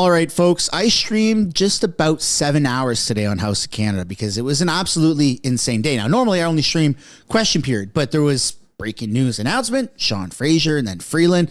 All right, folks, I streamed just about 7 hours today on House of Canada because it was an absolutely insane day. Now, normally I only stream question period, but there was breaking news announcement, Sean Fraser and then Freeland,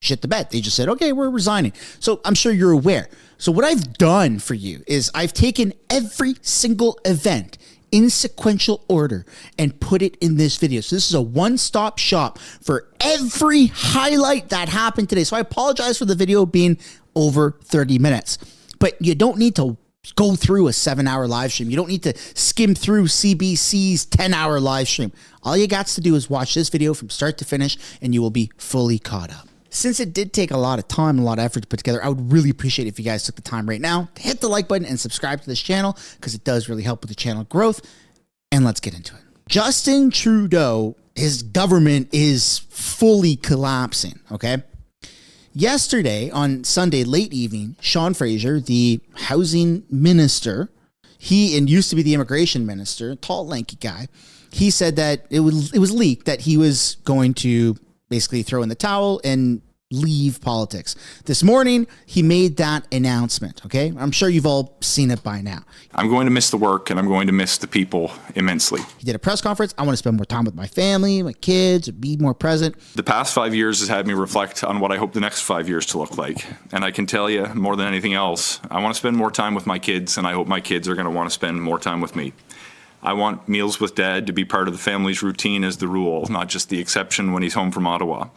shit the bed. They just said, okay, we're resigning. So I'm sure you're aware. So what I've done for you is I've taken every single event in sequential order and put it in this video. So this is a one-stop shop for every highlight that happened today. So I apologize for the video being over 30 minutes, but you don't need to go through a 7-hour live stream. You don't need to skim through CBC's 10-hour live stream. All you got to do is watch this video from start to finish and you will be fully caught up. Since it did take a lot of time, a lot of effort to put together, I would really appreciate it if you guys took the time right now to hit the like button and subscribe to this channel because it does really help with the channel growth. And let's get into it. Justin Trudeau, his government is fully collapsing, okay? Yesterday, on Sunday late evening, Sean Fraser, the housing minister, he used to be the immigration minister, tall, lanky guy, he said that it was leaked that he was going to basically throw in the towel and leave politics. This morning, he made that announcement, okay? I'm sure you've all seen it by now. I'm going to miss the work and I'm going to miss the people immensely. He did a press conference. I want to spend more time with my family, my kids, be more present. The past 5 years has had me reflect on what I hope the next 5 years to look like. And I can tell you, more than anything else, I want to spend more time with my kids and I hope my kids are going to want to spend more time with me. I want meals with Dad to be part of the family's routine as the rule, not just the exception when he's home from Ottawa.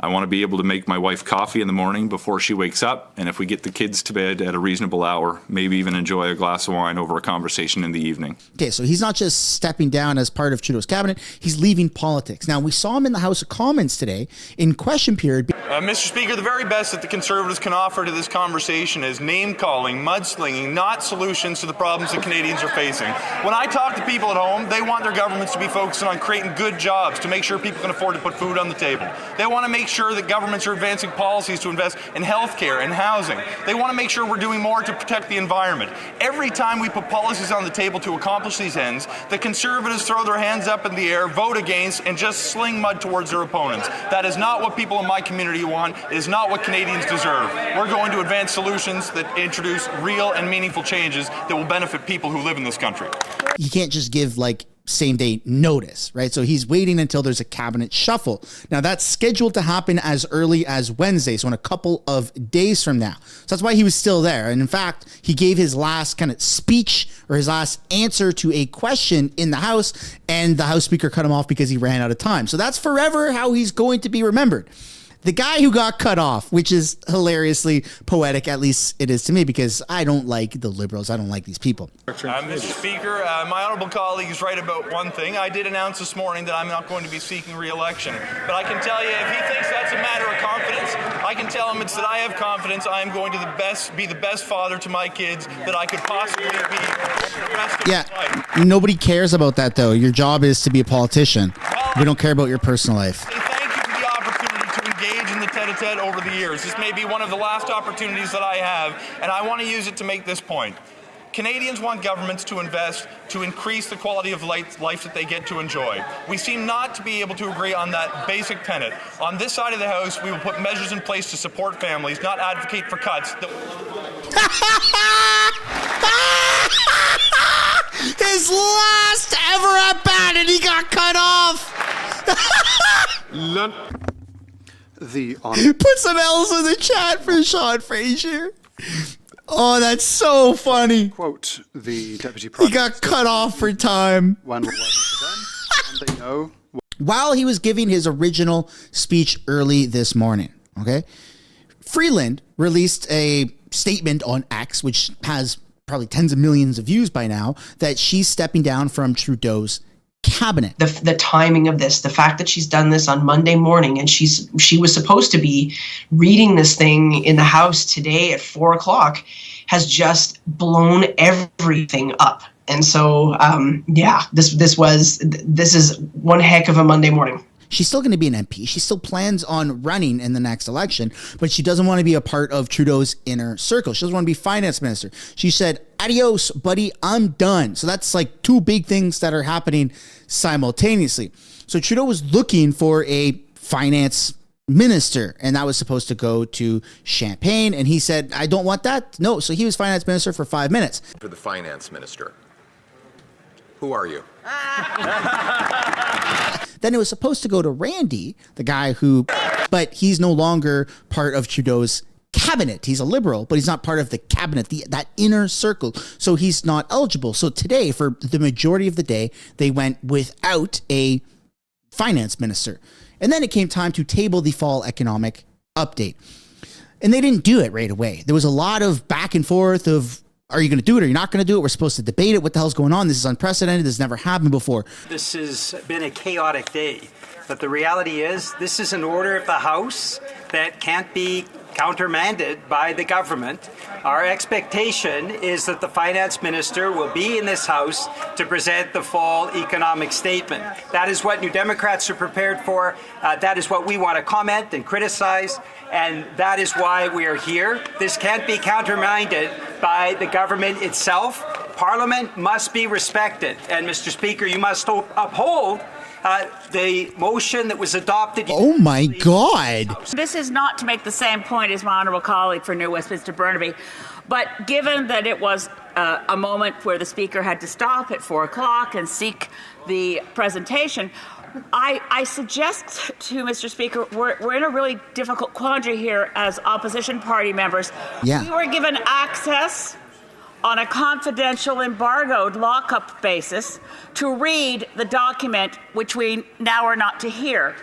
I want to be able to make my wife coffee in the morning before she wakes up, and if we get the kids to bed at a reasonable hour, maybe even enjoy a glass of wine over a conversation in the evening. Okay, so he's not just stepping down as part of Trudeau's cabinet, he's leaving politics. Now, we saw him in the House of Commons today in question period. Mr. Speaker, the very best that the Conservatives can offer to this conversation is name-calling, mudslinging, not solutions to the problems that Canadians are facing. When I talk to people at home, they want their governments to be focusing on creating good jobs to make sure people can afford to put food on the table. They want to make sure that governments are advancing policies to invest in healthcare and housing. They want to make sure we're doing more to protect the environment. Every time we put policies on the table to accomplish these ends, the Conservatives throw their hands up in the air, vote against, and just sling mud towards their opponents. That is not what people in my community want. It is not what Canadians deserve. We're going to advance solutions that introduce real and meaningful changes that will benefit people who live in this country. You can't just give same day notice, right? So he's waiting until there's a cabinet shuffle. Now that's scheduled to happen as early as Wednesday, so in a couple of days from now. So that's why he was still there. And in fact, he gave his last kind of speech or his last answer to a question in the House, and the House Speaker cut him off because he ran out of time. So that's forever how he's going to be remembered. The guy who got cut off, which is hilariously poetic, at least it is to me, because I don't like the Liberals. I don't like these people. Mr. Speaker, my honourable colleague is right about one thing. I did announce this morning that I'm not going to be seeking re-election. But I can tell you, if he thinks that's a matter of confidence, I can tell him it's that I have confidence. I am going to be the best father to my kids that I could possibly be for the rest of my life. Nobody cares about that, though. Your job is to be a politician. We don't care about your personal life. Tete-a-tete over the years. This may be one of the last opportunities that I have, and I want to use it to make this point. Canadians want governments to invest to increase the quality of life that they get to enjoy. We seem not to be able to agree on that basic tenet. On this side of the House, we will put measures in place to support families, not advocate for cuts. His last ever at bat, and he got cut off. Put some L's in the chat for Sean Fraser. Oh, that's so funny. Quote, the Deputy Prime Minister. He got cut off for time. When will and they know. While he was giving his original speech early this morning, okay, Freeland released a statement on X, which has probably tens of millions of views by now, that she's stepping down from Trudeau's cabinet. The timing of this, the fact that she's done this on Monday morning, and she was supposed to be reading this thing in the House today at 4 o'clock, has just blown everything up. And so, this is one heck of a Monday morning. She's still going to be an MP. She still plans on running in the next election, but she doesn't want to be a part of Trudeau's inner circle. She doesn't want to be finance minister. She said, adios, buddy, I'm done. So that's like two big things that are happening simultaneously. So Trudeau was looking for a finance minister, and that was supposed to go to Champagne, and he said, I don't want that. No, so he was finance minister for 5 minutes. For the finance minister. Who are you? Then it was supposed to go to Randy, the guy who, but he's no longer part of Trudeau's cabinet. He's a liberal, but he's not part of the cabinet, that inner circle. So he's not eligible. So today, for the majority of the day, they went without a finance minister. And then it came time to table the fall economic update. And they didn't do it right away. There was a lot of back and forth of, are you going to do it or you're not going to do it? We're supposed to debate it. What the hell's going on? This is unprecedented. This has never happened before. This has been a chaotic day. But the reality is, this is an order of the House that can't be countermanded by the government. Our expectation is that the finance minister will be in this House to present the fall economic statement. That is what New Democrats are prepared for. That is what we want to comment and criticize, and that is why we are here. This can't be countermanded by the government itself. Parliament must be respected, and Mr. Speaker, you must uphold the motion that was adopted. Oh my God. This is not to make the same point as my honourable colleague for New Westminster Burnaby, but given that it was a moment where the Speaker had to stop at 4 o'clock and seek the presentation, I suggest to Mr. Speaker, we're in a really difficult quandary here as opposition party members. Yeah. We were given access on a confidential, embargoed lockup basis to read the document which we now are not to hear.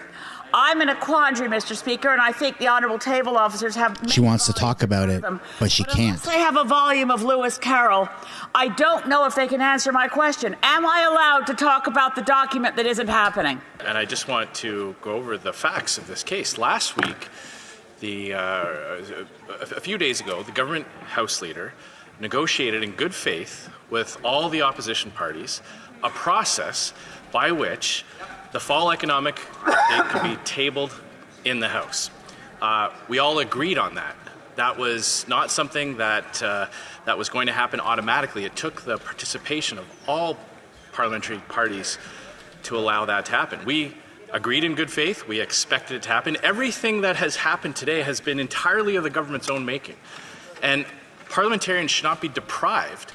I'm in a quandary, Mr. Speaker, and I think the honourable table officers have... She wants to talk about it, but she can't. They have a volume of Lewis Carroll. I don't know if they can answer my question. Am I allowed to talk about the document that isn't happening? And I just want to go over the facts of this case. Last week, a few days ago, the government House Leader negotiated in good faith with all the opposition parties a process by which the fall economic update could be tabled in the House. We all agreed on that. That was not something that was going to happen automatically. It took the participation of all parliamentary parties to allow that to happen. We agreed in good faith. We expected it to happen. Everything that has happened today has been entirely of the government's own making. And parliamentarians should not be deprived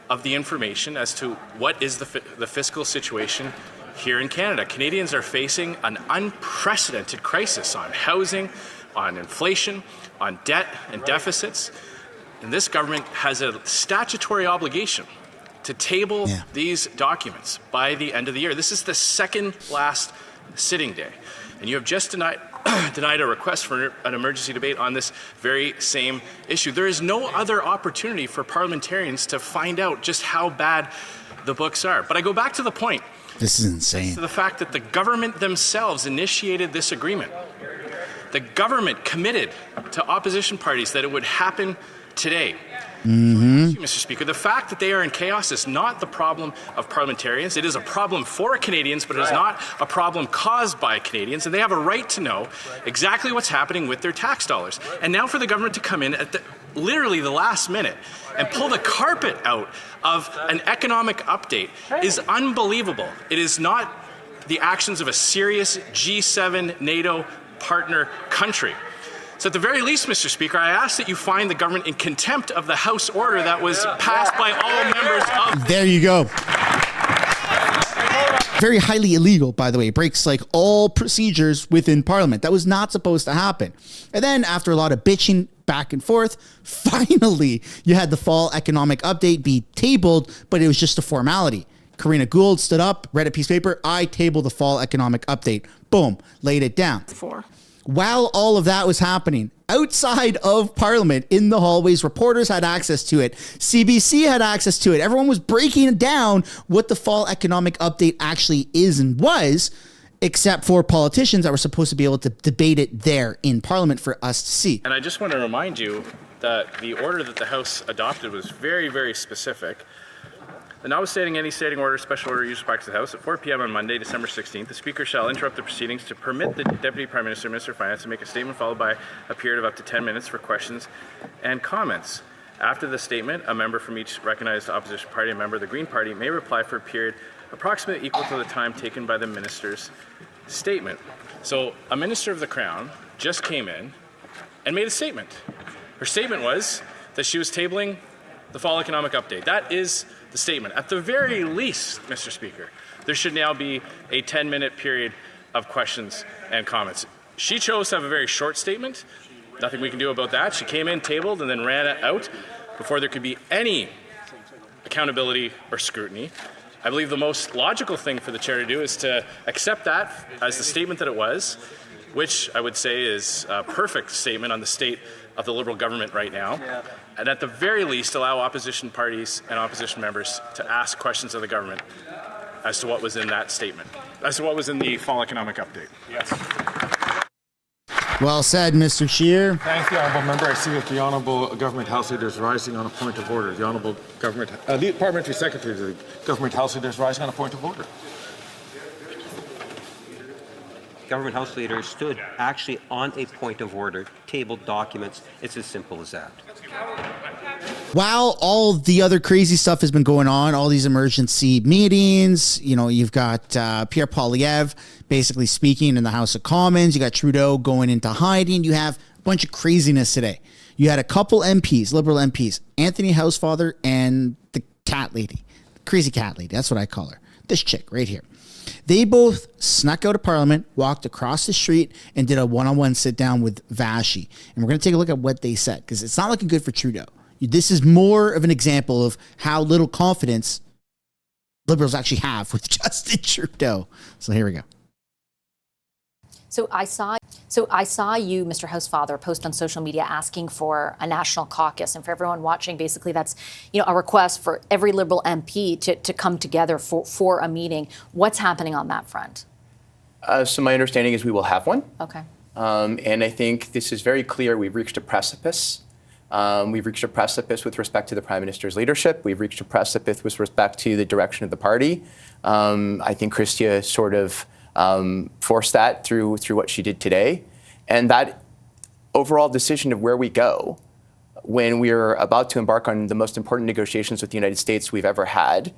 of the information as to what is the fiscal situation here in Canada. Canadians are facing an unprecedented crisis on housing, on inflation, on debt and deficits. And this government has a statutory obligation to table these documents by the end of the year. This is the second last sitting day. And you have just denied a request for an emergency debate on this very same issue. There is no other opportunity for parliamentarians to find out just how bad the books are. But I go back to the point. This is insane. To the fact that the government themselves initiated this agreement. The government committed to opposition parties that it would happen today. Mr. Speaker, the fact that they are in chaos is not the problem of parliamentarians. It is a problem for Canadians, but it is not a problem caused by Canadians, and they have a right to know exactly what's happening with their tax dollars. And now for the government to come in at literally the last minute and pull the carpet out of an economic update is unbelievable. It is not the actions of a serious G7 NATO partner country. So at the very least, Mr. Speaker, I ask that you find the government in contempt of the House order that was passed by all members of... There you go. Very highly illegal, by the way. It breaks like all procedures within Parliament. That was not supposed to happen. And then after a lot of bitching back and forth, finally you had the fall economic update be tabled, but it was just a formality. Karina Gould stood up, read a piece of paper. I table the fall economic update. Boom, laid it down. While all of that was happening, outside of Parliament, in the hallways, reporters had access to it. CBC had access to it. Everyone was breaking down what the fall economic update actually is and was, except for politicians that were supposed to be able to debate it there in Parliament for us to see. And I just want to remind you that the order that the House adopted was very, very specific. The notwithstanding any standing order, special order, usual practice of the House, at 4 p.m. on Monday, December 16th, the Speaker shall interrupt the proceedings to permit the Deputy Prime Minister, Minister of Finance, to make a statement followed by a period of up to 10 minutes for questions and comments. After the statement, a member from each recognized opposition party, a member of the Green Party, may reply for a period approximately equal to the time taken by the Minister's statement. So a Minister of the Crown just came in and made a statement. Her statement was that she was tabling the fall economic update. That is the statement. At the very least, Mr. Speaker, there should now be a 10-minute period of questions and comments. She chose to have a very short statement. Nothing we can do about that. She came in, tabled, and then ran out before there could be any accountability or scrutiny. I believe the most logical thing for the chair to do is to accept that as the statement that it was, which I would say is a perfect statement on the state of the Liberal government right now. Yeah. And at the very least, allow opposition parties and opposition members to ask questions of the government as to what was in that statement, as to what was in the fall economic update. Yes. Well said, Mr. Scheer. Thank the honourable member. I see that the honourable government house leader is rising on a point of order. The honourable government, the parliamentary secretary of the government house leader is rising on a point of order. Government house leader stood actually on a point of order, tabled documents. It's as simple as that. While all the other crazy stuff has been going on, all these emergency meetings, you know, you've got Pierre poilievre basically speaking in the House of Commons. You got Trudeau going into hiding. You have a bunch of craziness today. You had a couple MPs, Liberal MPs, Anthony Housefather and the cat lady, crazy cat lady. That's what I call her. This chick right here. They both snuck out of Parliament, walked across the street, and did a one-on-one sit-down with Vashi. And we're going to take a look at what they said, because it's not looking good for Trudeau. This is more of an example of how little confidence Liberals actually have with Justin Trudeau. So here we go. So I saw you, Mr. Housefather, post on social media asking for a national caucus. And for everyone watching, basically that's, you know, a request for every Liberal MP to come together for a meeting. What's happening on that front? So my understanding is we will have one. Okay. And I think this is very clear. We've reached a precipice. We've reached a precipice with respect to the Prime Minister's leadership. We've reached a precipice with respect to the direction of the party. I think Chrystia sort of forced that through what she did today. And that overall decision of where we go when we're about to embark on the most important negotiations with the United States we've ever had,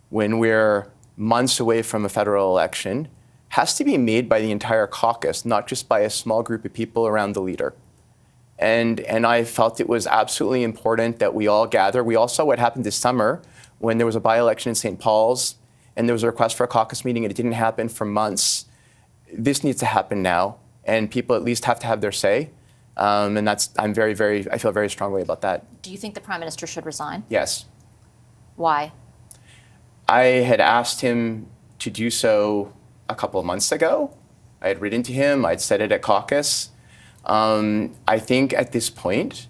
when we're months away from a federal election, has to be made by the entire caucus, not just by a small group of people around the leader. And I felt it was absolutely important that we all gather. We all saw what happened this summer when there was a by-election in St. Paul's and there was a request for a caucus meeting and it didn't happen for months. This needs to happen now, and people at least have to have their say. And I feel very strongly about that. Do you think the Prime Minister should resign? Yes. Why? I had asked him to do so a couple of months ago. I had written to him. I'd said it at caucus. I think at this point,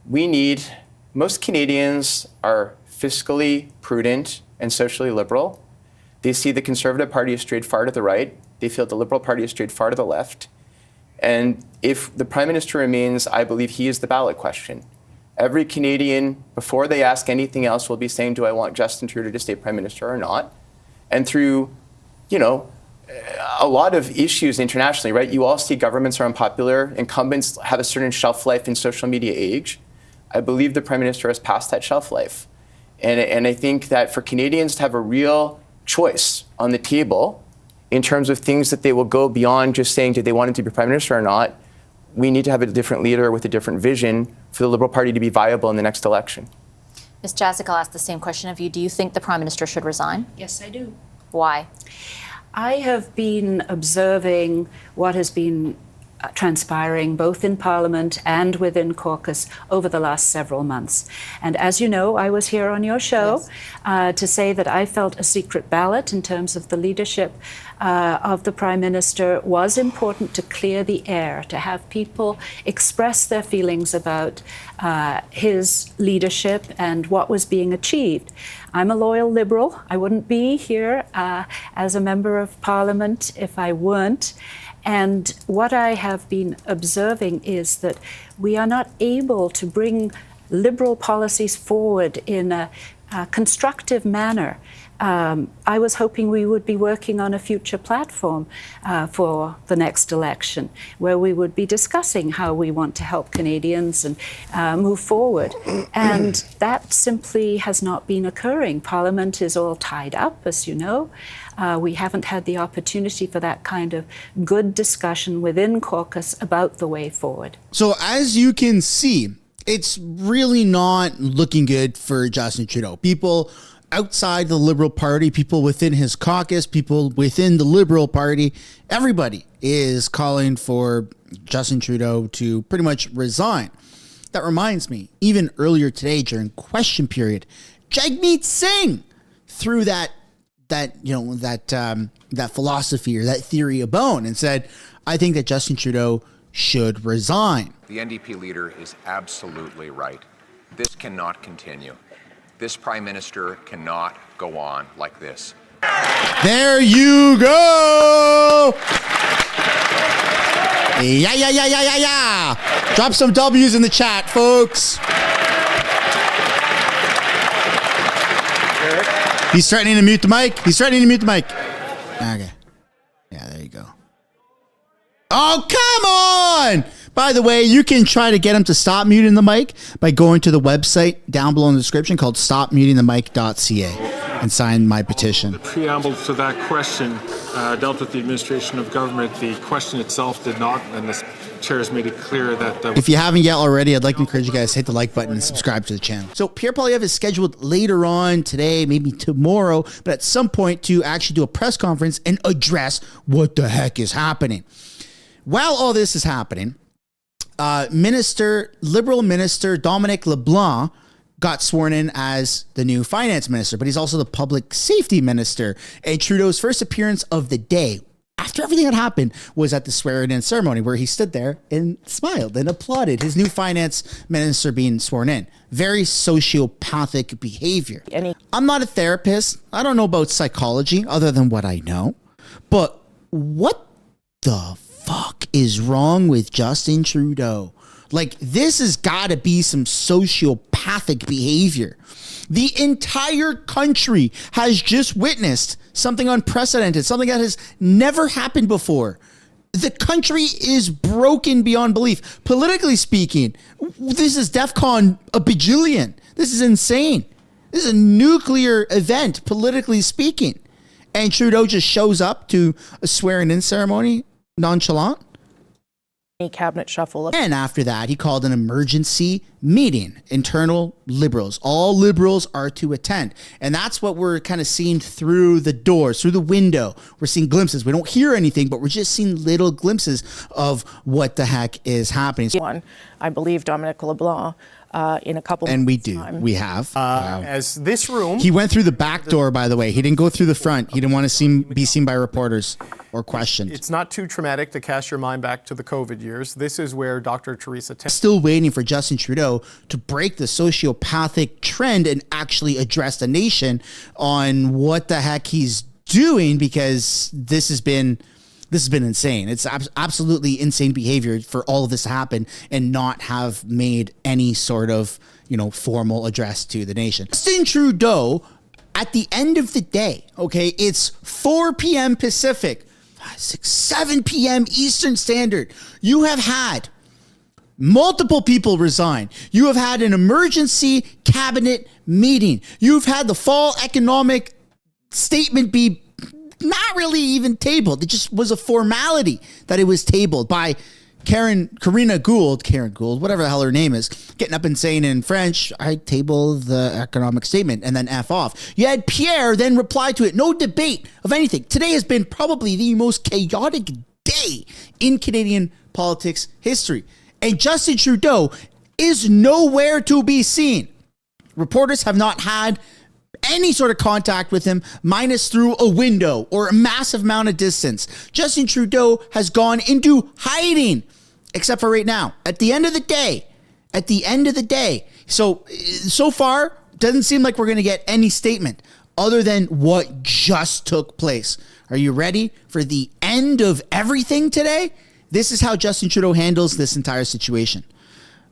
most Canadians are fiscally prudent and socially liberal. They see the Conservative Party as strayed far to the right. They feel the Liberal Party is strayed far to the left. And if the Prime Minister remains, I believe he is the ballot question. Every Canadian, before they ask anything else, will be saying, do I want Justin Trudeau to stay Prime Minister or not? And through, a lot of issues internationally, right? You all see governments are unpopular. Incumbents have a certain shelf life in social media age. I believe the Prime Minister has passed that shelf life. And I think that for Canadians to have a real choice on the table in terms of things that they will go beyond just saying, did they want him to be Prime Minister or not, we need to have a different leader with a different vision for the Liberal Party to be viable in the next election. Ms. Jazik, I'll ask the same question of you. Do you think the Prime Minister should resign? Yes, I do. Why? I have been observing what has been transpiring both in Parliament and within caucus over the last several months. And as you know, I was here on your show to say that I felt a secret ballot in terms of the leadership of the Prime Minister was important to clear the air, to have people express their feelings about his leadership and what was being achieved. I'm a loyal Liberal. I wouldn't be here as a member of Parliament if I weren't. And what I have been observing is that we are not able to bring Liberal policies forward in a constructive manner. I was hoping we would be working on a future platform for the next election, where we would be discussing how we want to help Canadians and move forward. And that simply has not been occurring. Parliament is all tied up, as you know. We haven't had the opportunity for that kind of good discussion within caucus about the way forward. So as you can see, it's really not looking good for Justin Trudeau. People outside the Liberal Party, people within his caucus, people within the Liberal Party, everybody is calling for Justin Trudeau to pretty much resign. That reminds me, even earlier today during question period, Jagmeet Singh threw that philosophy or that theory a bone and said, I think that Justin Trudeau should resign. The NDP leader is absolutely right. This cannot continue. This Prime Minister cannot go on like this. There you go. Yeah. Drop some W's in the chat, folks. He's threatening to mute the mic. Okay. Yeah, there you go. Oh, come on! By the way, you can try to get him to stop muting the mic by going to the website down below in the description called stopmutingthemic.ca and sign my petition. The preamble to that question dealt with the administration of government. The question itself did not, and the chair has made it clear that... If you haven't yet already, I'd like to encourage you guys to hit the like button and subscribe to the channel. So Pierre Poilievre is scheduled later on today, maybe tomorrow, but at some point to actually do a press conference and address what the heck is happening. While all this is happening, Liberal Minister Dominic LeBlanc got sworn in as the new finance minister, but he's also the public safety minister. And Trudeau's first appearance of the day, after everything that happened, was at the swearing-in ceremony where he stood there and smiled and applauded his new finance minister being sworn in. Very sociopathic behavior. I'm not a therapist. I don't know about psychology other than what I know. But what the fuck is wrong with Justin Trudeau? Like, this has got to be some sociopathic behavior. The entire country has just witnessed something unprecedented, something that has never happened before. The country is broken beyond belief. Politically speaking, this is DEFCON a bajillion. This is insane. This is a nuclear event, politically speaking. And Trudeau just shows up to a swearing-in ceremony nonchalant. Cabinet shuffle. And after that, he called an emergency meeting. Internal Liberals. All Liberals are to attend. And that's what we're kind of seeing through the doors, through the window. We're seeing glimpses. We don't hear anything, but we're just seeing little glimpses of what the heck is happening. I believe Dominic LeBlanc in a couple and we do. Time. We have. As this room. He went through the back door, by the way. He didn't go through the front. He didn't want to be seen by reporters or questioned. It's not too traumatic to cast your mind back to the COVID years. This is where Dr. Theresa... Still waiting for Justin Trudeau to break the sociopathic trend and actually address the nation on what the heck he's doing, because this has been insane. It's absolutely insane behavior for all of this to happen and not have made any sort of, formal address to the nation. Justin Trudeau, at the end of the day, okay, it's 4 p.m. Pacific, 7 p.m. Eastern Standard. You have had multiple people resign. You have had an emergency cabinet meeting. You've had the fall economic statement be not really even tabled. It just was a formality that it was tabled by Karen Gould, whatever the hell her name is, getting up and saying in French, I table the economic statement, and then F off. You had Pierre then reply to it. No debate of anything. Today has been probably the most chaotic day in Canadian politics history. And Justin Trudeau is nowhere to be seen. Reporters have not had any sort of contact with him, minus through a window or a massive amount of distance. Justin Trudeau has gone into hiding, except for right now. At the end of the day, so far, doesn't seem like we're going to get any statement other than what just took place. Are you ready for the end of everything today? This is how Justin Trudeau handles this entire situation.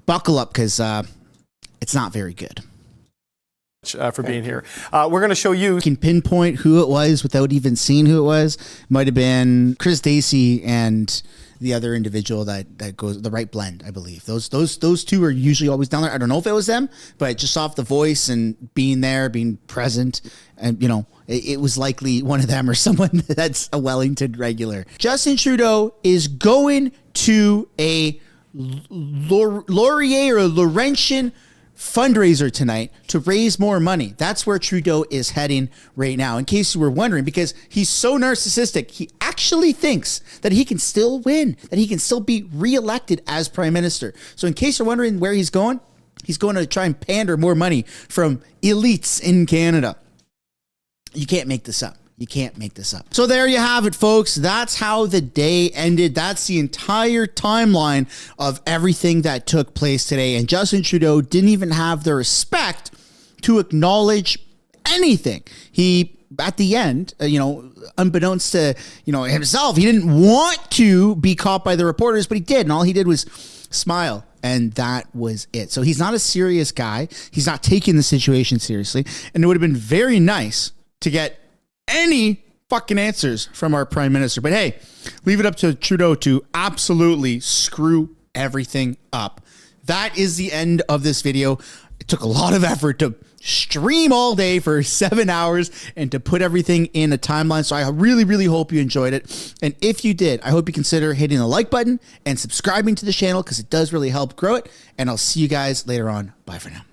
Buckle up, because it's not very good. For being here. We're going to show you. Can pinpoint who it was without even seeing who it was. Might have been Chris Dacey and the other individual that goes, the right blend, I believe. Those two are usually always down there. I don't know if it was them, but just off the voice and being there, being present, and you know, it was likely one of them or someone that's a Wellington regular. Justin Trudeau is going to a Laurier or Laurentian fundraiser tonight to raise more money. That's where Trudeau is heading right now, in case you were wondering, because he's so narcissistic. He actually thinks that he can still win, that he can still be reelected as prime minister. So in case you're wondering where he's going to try and pander more money from elites in Canada. You can't make this up. You can't make this up. So there you have it, folks. That's how the day ended. That's the entire timeline of everything that took place today. And Justin Trudeau didn't even have the respect to acknowledge anything. He, at the end, unbeknownst to, himself, he didn't want to be caught by the reporters, but he did. And all he did was smile. And that was it. So he's not a serious guy. He's not taking the situation seriously. And it would have been very nice to get any fucking answers from our prime minister. But hey, leave it up to Trudeau to absolutely screw everything up. That is the end of this video. It took a lot of effort to stream all day for 7 hours and to put everything in a timeline. So I really, really hope you enjoyed it. And if you did, I hope you consider hitting the like button and subscribing to the channel because it does really help grow it. And I'll see you guys later on. Bye for now.